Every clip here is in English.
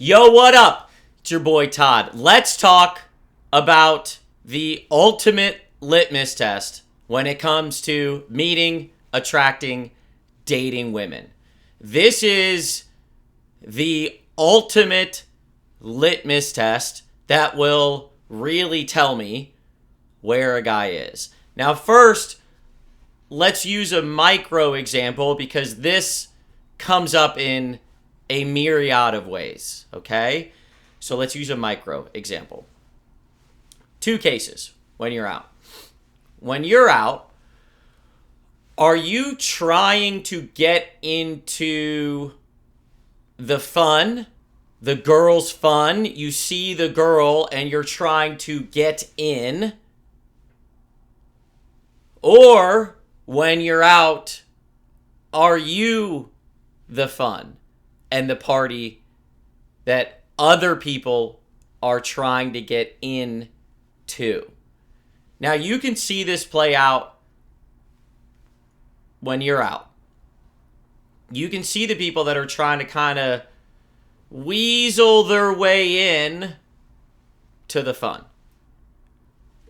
Yo, what up? It's your boy Todd. Let's talk about the ultimate litmus test when it comes to meeting, attracting, dating women. This is the ultimate litmus test that will really tell me where a guy is. Now, first, let's use a micro example because this comes up in a myriad of ways, okay? So let's use a micro example. 2 cases when you're out. When you're out, are you trying to get into the fun, the girl's fun? You see the girl and you're trying to get in. Or when you're out, are you the fun and the party that other people are trying to get in to? Now, you can see this play out when you're out. You can see the people that are trying to kind of weasel their way in to the fun.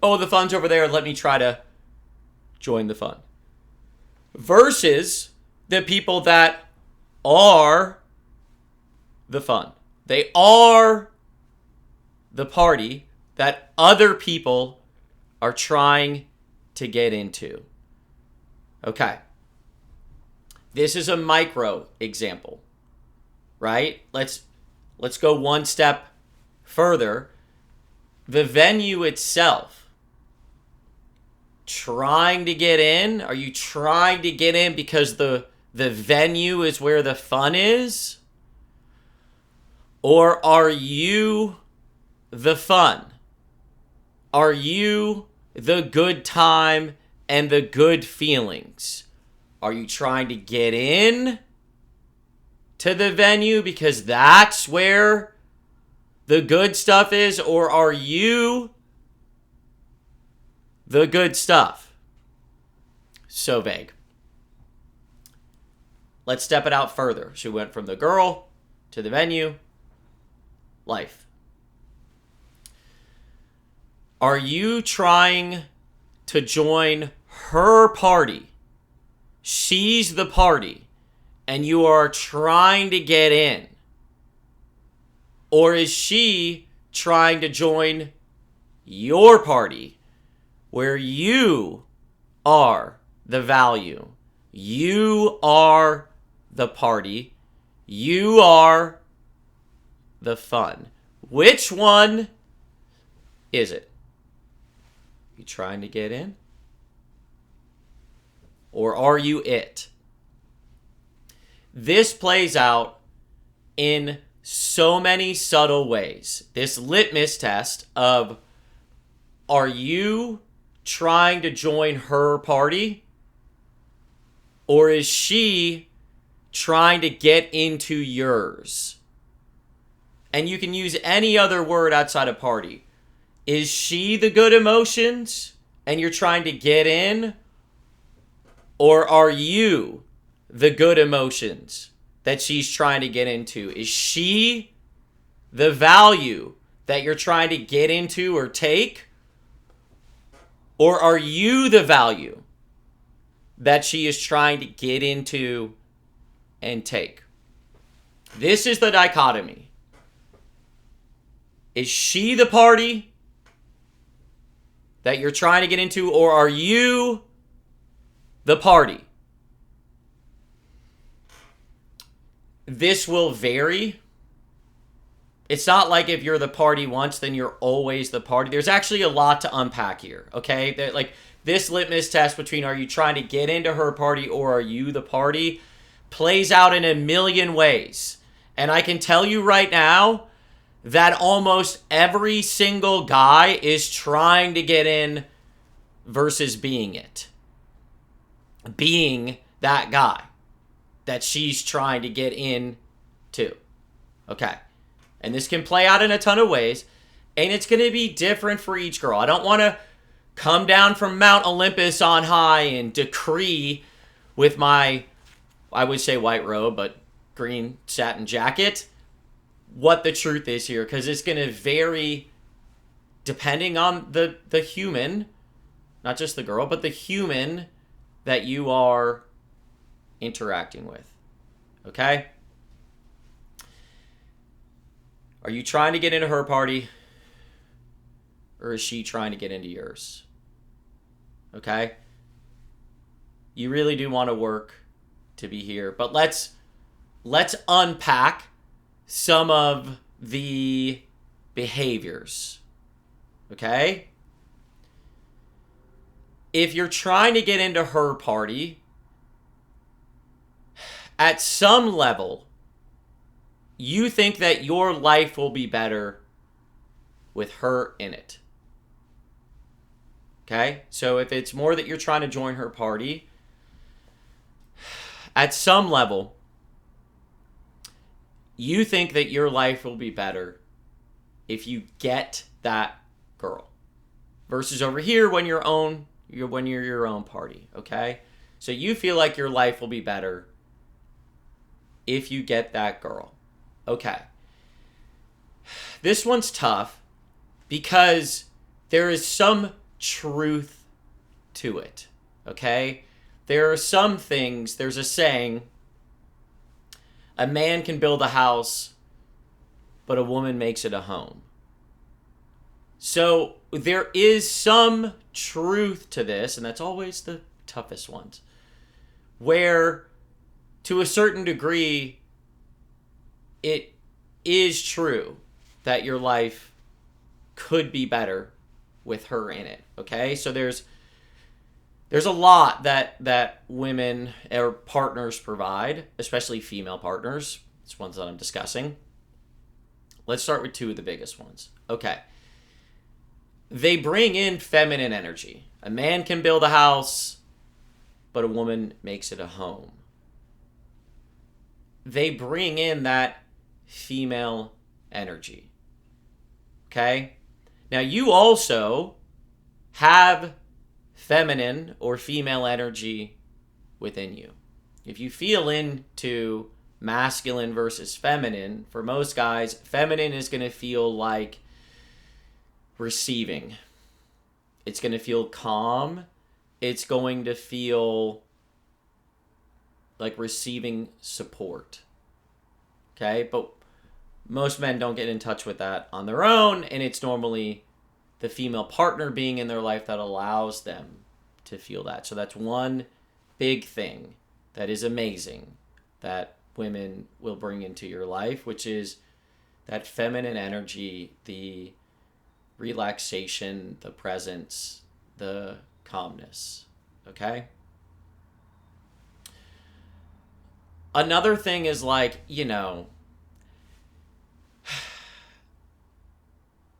Oh, the fun's over there. Let me try to join the fun. Versus the people that are the fun. They are the party that other people are trying to get into. Okay. This is a micro example, right? Let's go one step further. The venue itself. Trying to get in? Are you trying to get in because the venue is where the fun is? Or are you the fun? Are you the good time and the good feelings? Are you trying to get in to the venue because that's where the good stuff is? Or are you the good stuff? So vague. Let's step it out further. She went from the girl to the venue. Life. Are you trying to join her party? She's the party, and you are trying to get in. Or is she trying to join your party, where you are the value? You are the party. You are the fun. Which one is it? You trying to get in? Or are you it? This plays out in so many subtle ways. This litmus test of, are you trying to join her party? Or is she trying to get into yours? And you can use any other word outside of party. Is she the good emotions and you're trying to get in? Or are you the good emotions that she's trying to get into? Is she the value that you're trying to get into or take? Or are you the value that she is trying to get into and take? This is the dichotomy. Is she the party that you're trying to get into, or are you the party? This will vary. It's not like if you're the party once, then you're always the party. There's actually a lot to unpack here, okay? Like this litmus test between are you trying to get into her party or are you the party plays out in a million ways. And I can tell you right now that almost every single guy is trying to get in versus being it. Being that guy that she's trying to get in to. Okay. And this can play out in a ton of ways. And it's going to be different for each girl. I don't want to come down from Mount Olympus on high and decree with my, I would say white robe, but green satin jacket, what the truth is here, because it's going to vary depending on the human, not just the girl, but the human that you are interacting with. Okay? Are you trying to get into her party, or is she trying to get into yours? Okay? You really do want to work to be here, but let's unpack some of the behaviors. Okay? If you're trying to get into her party, at some level, you think that your life will be better with her in it. Okay? So if it's more that you're trying to join her party, at some level, you think that your life will be better if you get that girl. Versus over here when you're your own party, okay? So you feel like your life will be better if you get that girl. Okay. This one's tough because there is some truth to it, okay? There are some things, there's a saying, a man can build a house, but a woman makes it a home. So there is some truth to this, and that's always the toughest ones, where to a certain degree, it is true that your life could be better with her in it, okay? So there's a lot that women or partners provide, especially female partners. It's ones that I'm discussing. Let's start with two of the biggest ones. Okay. They bring in feminine energy. A man can build a house, but a woman makes it a home. They bring in that female energy. Okay? Now, you also have feminine or female energy within you. If you feel into masculine versus feminine, for most guys, feminine is going to feel like receiving. It's going to feel calm. It's going to feel like receiving support. Okay? But most men don't get in touch with that on their own, and it's normally the female partner being in their life that allows them to feel that. So that's one big thing that is amazing that women will bring into your life, which is that feminine energy, the relaxation, the presence, the calmness. Okay? Another thing is like,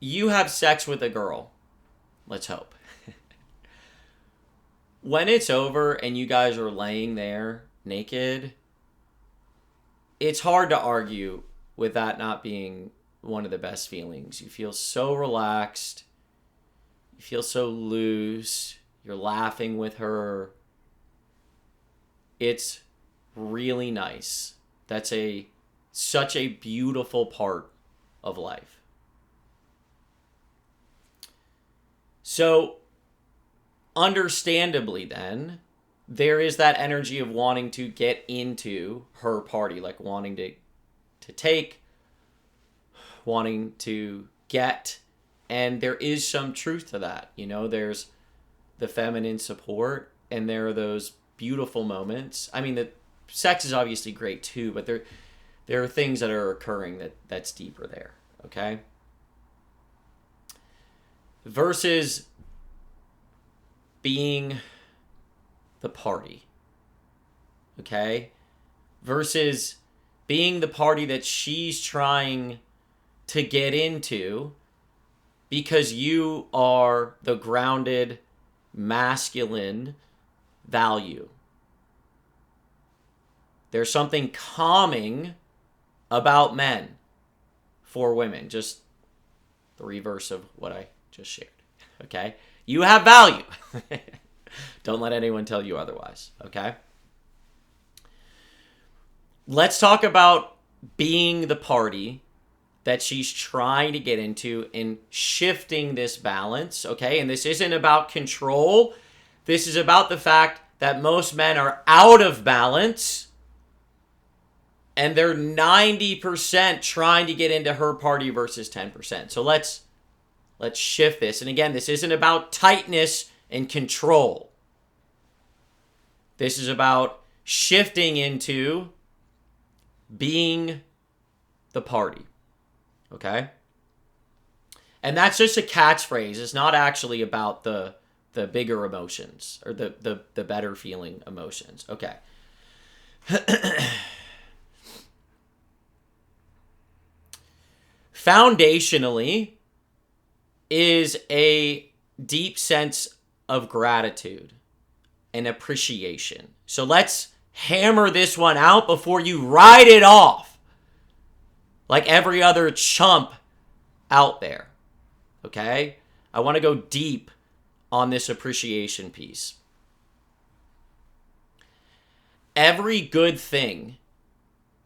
you have sex with a girl. Let's hope. When it's over and you guys are laying there naked, it's hard to argue with that not being one of the best feelings. You feel so relaxed. You feel so loose. You're laughing with her. It's really nice. That's such a beautiful part of life. So, understandably then, there is that energy of wanting to get into her party, like wanting to take, wanting to get, and there is some truth to that. There's the feminine support, and there are those beautiful moments. I mean, the sex is obviously great too, but there are things that are occurring that's deeper there, okay? Versus being the party, okay? Versus being the party that she's trying to get into because you are the grounded, masculine value. There's something calming about men for women. Just the reverse of what I just shared. Okay? You have value. Don't let anyone tell you otherwise. Okay? Let's talk about being the party that she's trying to get into and shifting this balance, okay? And this isn't about control. This is about the fact that most men are out of balance and they're 90% trying to get into her party versus 10%. So let's shift this. And again, this isn't about tightness and control. This is about shifting into being the party. Okay? And that's just a catchphrase. It's not actually about the bigger emotions or the better feeling emotions. Okay. Foundationally is a deep sense of gratitude and appreciation. So let's hammer this one out before you write it off like every other chump out there. Okay? I want to go deep on this appreciation piece. Every good thing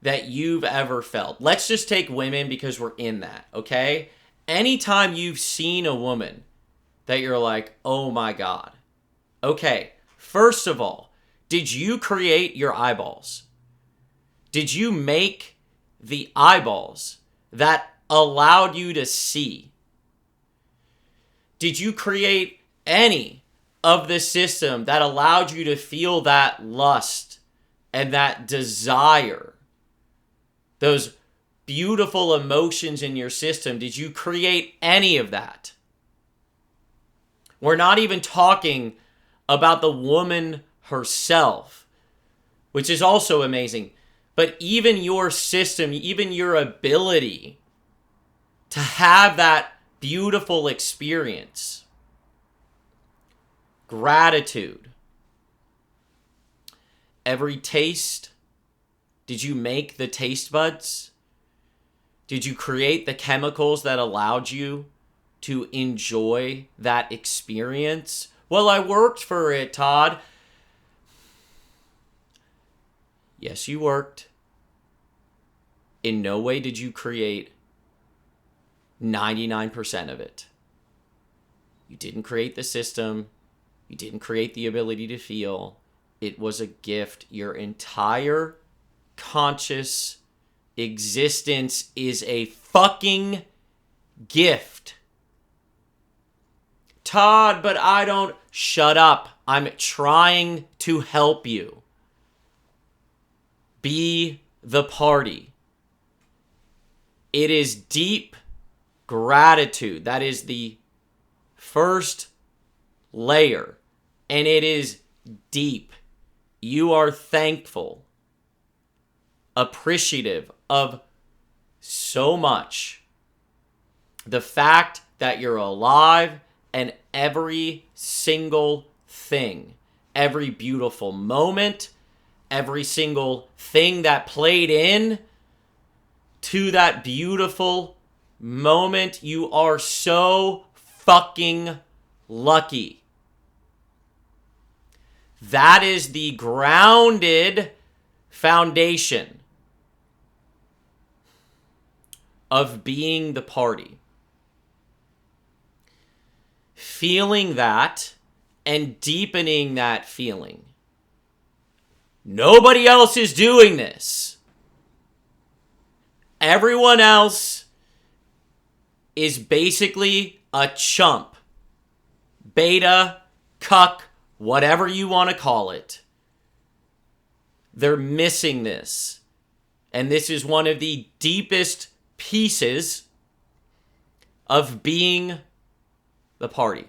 that you've ever felt. Let's just take women because we're in that, okay? Anytime you've seen a woman that you're like, oh my God. Okay, first of all, did you create your eyeballs? Did you make the eyeballs that allowed you to see? Did you create any of the system that allowed you to feel that lust and that desire? Those beautiful emotions in your system, did you create any of that? We're not even talking about the woman herself, which is also amazing. But even your system, even your ability to have that beautiful experience. Gratitude. Every taste. Did you make the taste buds? Did you create the chemicals that allowed you to enjoy that experience? Well, I worked for it, Todd. Yes, you worked. In no way did you create 99% of it. You didn't create the system. You didn't create the ability to feel. It was a gift. Your entire conscious existence is a fucking gift. Todd, but I don't... Shut up. I'm trying to help you. Be the party. It is deep gratitude. That is the first layer. And it is deep. You are thankful, appreciative of so much. The fact that you're alive and every single thing, every beautiful moment, every single thing that played in to that beautiful moment, you are so fucking lucky. That is the grounded foundation of being the party. Feeling that and deepening that feeling. Nobody else is doing this. Everyone else is basically a chump. Beta, cuck, whatever you want to call it. They're missing this. And this is one of the deepest pieces of being the party.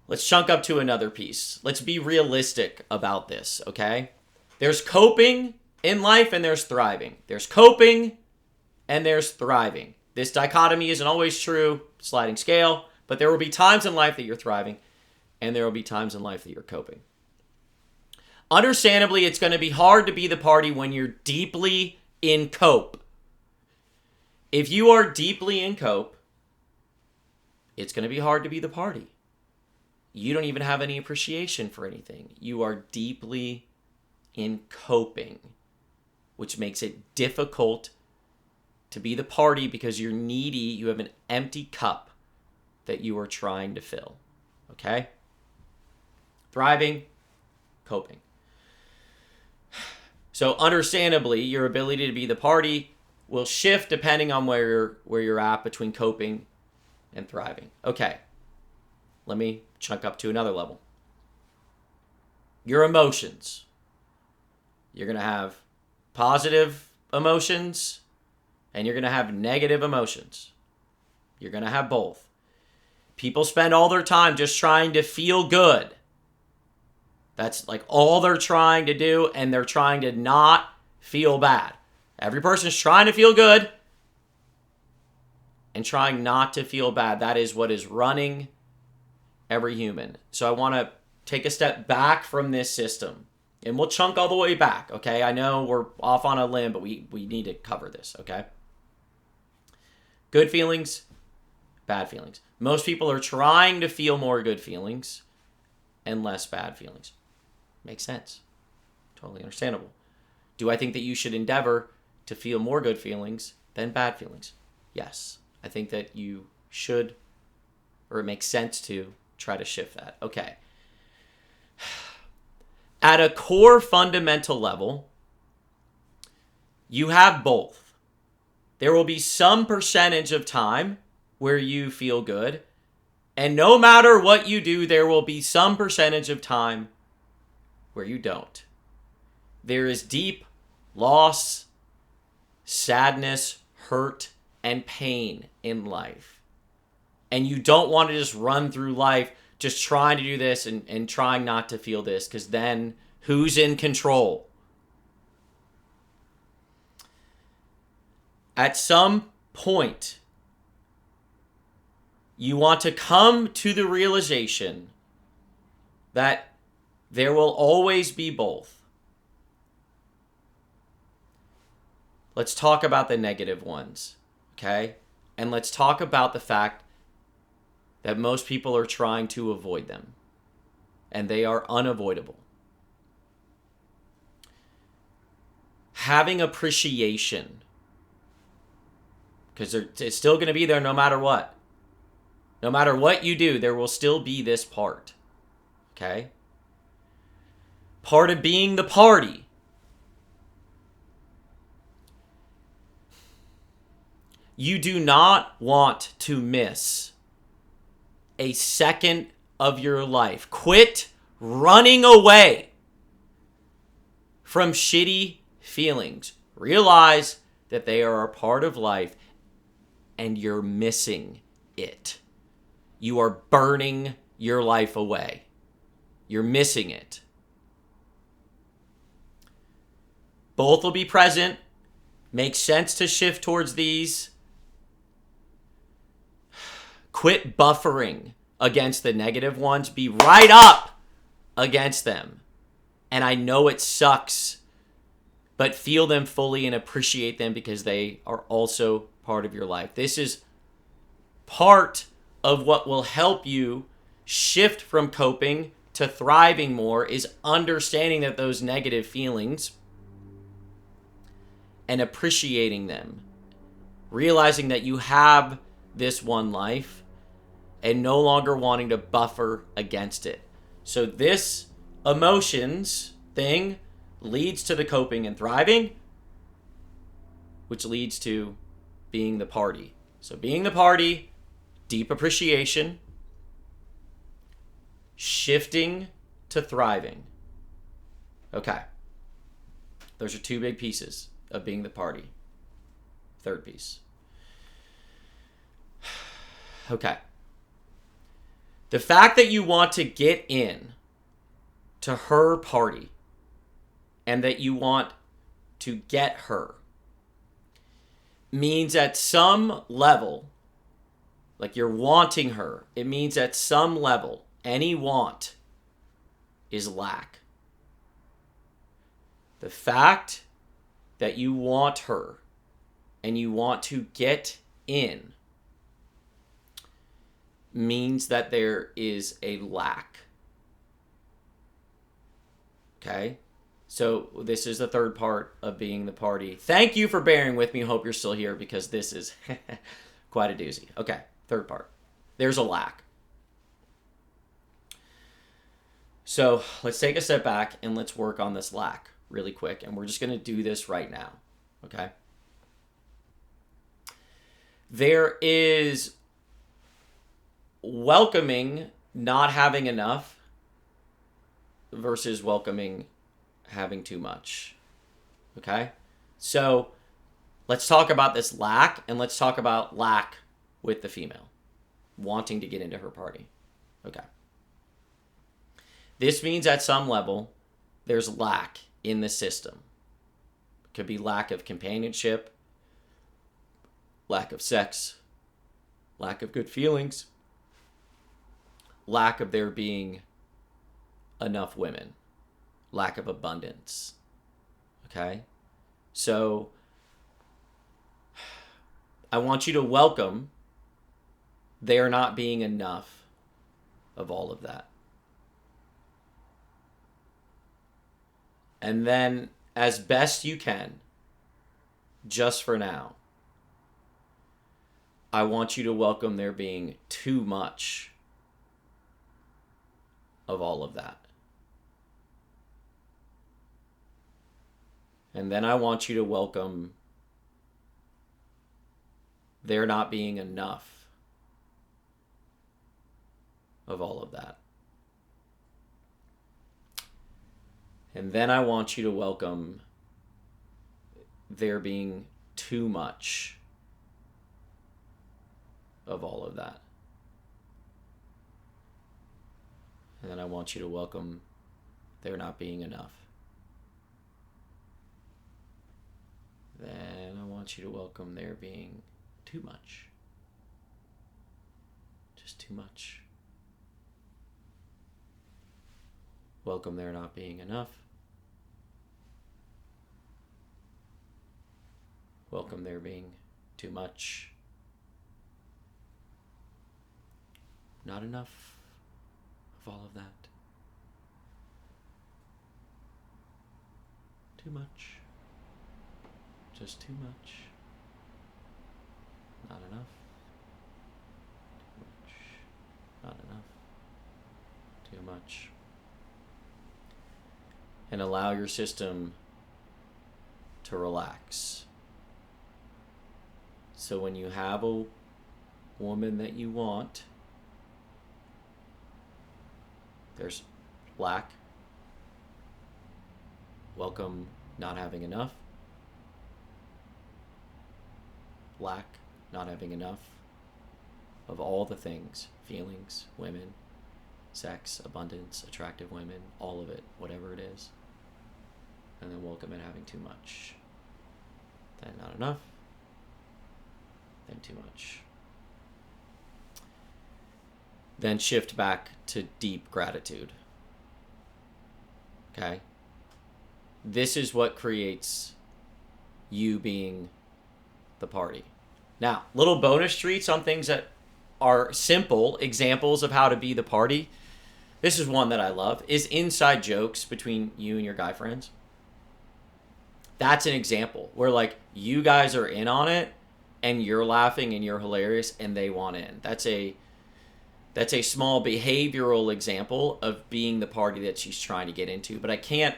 Let's chunk up to another piece. Let's be realistic about this, okay? There's coping in life and there's thriving. There's coping and there's thriving. This dichotomy isn't always true, sliding scale, but there will be times in life that you're thriving and there will be times in life that you're coping. Understandably, it's going to be hard to be the party when you're deeply in cope. If you are deeply in cope, it's going to be hard to be the party. You don't even have any appreciation for anything. You are deeply in coping. which makes it difficult to be the party because you're needy. You have an empty cup that you are trying to fill. Okay? Thriving, coping. So understandably, your ability to be the party will shift depending on where you're at between coping and thriving. Okay. Let me chunk up to another level. Your emotions. You're going to have positive emotions and you're going to have negative emotions. You're going to have both. People spend all their time just trying to feel good. That's like all they're trying to do, and they're trying to not feel bad. Every person's trying to feel good and trying not to feel bad. That is what is running every human. So I want to take a step back from this system, and we'll chunk all the way back, okay? I know we're off on a limb, but we need to cover this, okay? Good feelings, bad feelings. Most people are trying to feel more good feelings and less bad feelings. Makes sense. Totally understandable. Do I think that you should endeavor to feel more good feelings than bad feelings? Yes. I think that you should, or it makes sense to try to shift that. Okay. At a core fundamental level, you have both. There will be some percentage of time where you feel good, and no matter what you do, there will be some percentage of time where you don't. There is deep loss, sadness, hurt, and pain in life. And you don't want to just run through life just trying to do this and trying not to feel this, because then who's in control? At some point, you want to come to the realization that there will always be both. Let's talk about the negative ones, okay? And let's talk about the fact that most people are trying to avoid them, and they are unavoidable. Having appreciation, because it's still going to be there no matter what. No matter what you do, there will still be this part, okay? Part of being the party. You do not want to miss a second of your life. Quit running away from shitty feelings. Realize that they are a part of life and you're missing it. You are burning your life away. You're missing it. Both will be present. Makes sense to shift towards these. Quit buffering against the negative ones. Be right up against them. And I know it sucks, but feel them fully and appreciate them because they are also part of your life. This is part of what will help you shift from coping to thriving more, is understanding that those negative feelings and appreciating them. Realizing that you have this one life and no longer wanting to buffer against it. So this emotions thing leads to the coping and thriving, which leads to being the party. So being the party, deep appreciation, shifting to thriving. Okay. Those are two big pieces of being the party. Third piece. Okay. The fact that you want to get in to her party and that you want to get her means at some level, like you're wanting her, it means at some level, any want is lack. The fact that you want her and you want to get in means that there is a lack. Okay? So this is the third part of being the party. Thank you for bearing with me. Hope you're still here because this is quite a doozy. Okay, third part. There's a lack. So let's take a step back and let's work on this lack really quick. And we're just going to do this right now. Okay. There is welcoming not having enough versus welcoming having too much. Okay? So let's talk about this lack, and let's talk about lack with the female wanting to get into her party. Okay. This means at some level there's lack in the system. It could be lack of companionship, lack of sex, lack of good feelings, lack of there being enough women, lack of abundance. Okay? So I want you to welcome there not being enough of all of that. And then, as best you can, just for now, I want you to welcome there being too much of all of that. And then I want you to welcome there not being enough of all of that. And then I want you to welcome there being too much of all of that. And then I want you to welcome there not being enough. Then I want you to welcome there being too much. Just too much. Welcome there not being enough. Welcome there being too much. Not enough of all of that. Too much. Just too much. Not enough. Too much. Not enough. Too much. And allow your system to relax. So when you have a woman that you want, there's lack. Welcome not having enough. Lack, not having enough of all the things, feelings, women, sex, abundance, attractive women, all of it, whatever it is. And then welcome it having too much. Then not enough. Then too much. Then shift back to deep gratitude. Okay? This is what creates you being the party. Now, little bonus treats on things that are simple examples of how to be the party. This is one that I love, is inside jokes between you and your guy friends. That's an example where like you guys are in on it and you're laughing and you're hilarious and they want in. That's a small behavioral example of being the party that she's trying to get into. But I can't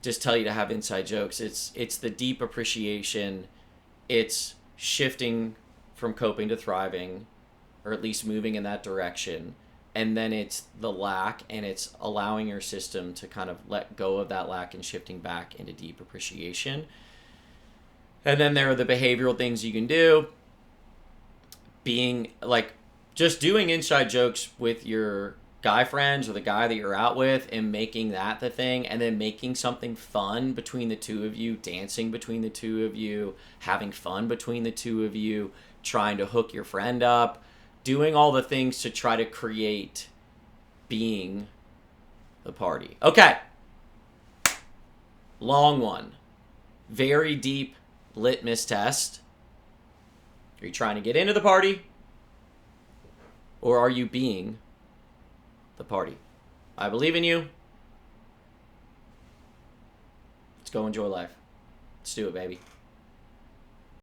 just tell you to have inside jokes. It's the deep appreciation. It's shifting from coping to thriving, or at least moving in that direction. And then it's the lack, and it's allowing your system to kind of let go of that lack and shifting back into deep appreciation. And then there are the behavioral things you can do. Being like just doing inside jokes with your guy friends or the guy that you're out with and making that the thing, and then making something fun between the two of you, dancing between the two of you, having fun between the two of you, trying to hook your friend up, doing all the things to try to create being the party. Okay. Long one. Very deep litmus test. Are you trying to get into the party? Or are you being the party? I believe in you. go enjoy life. Let's do it, baby.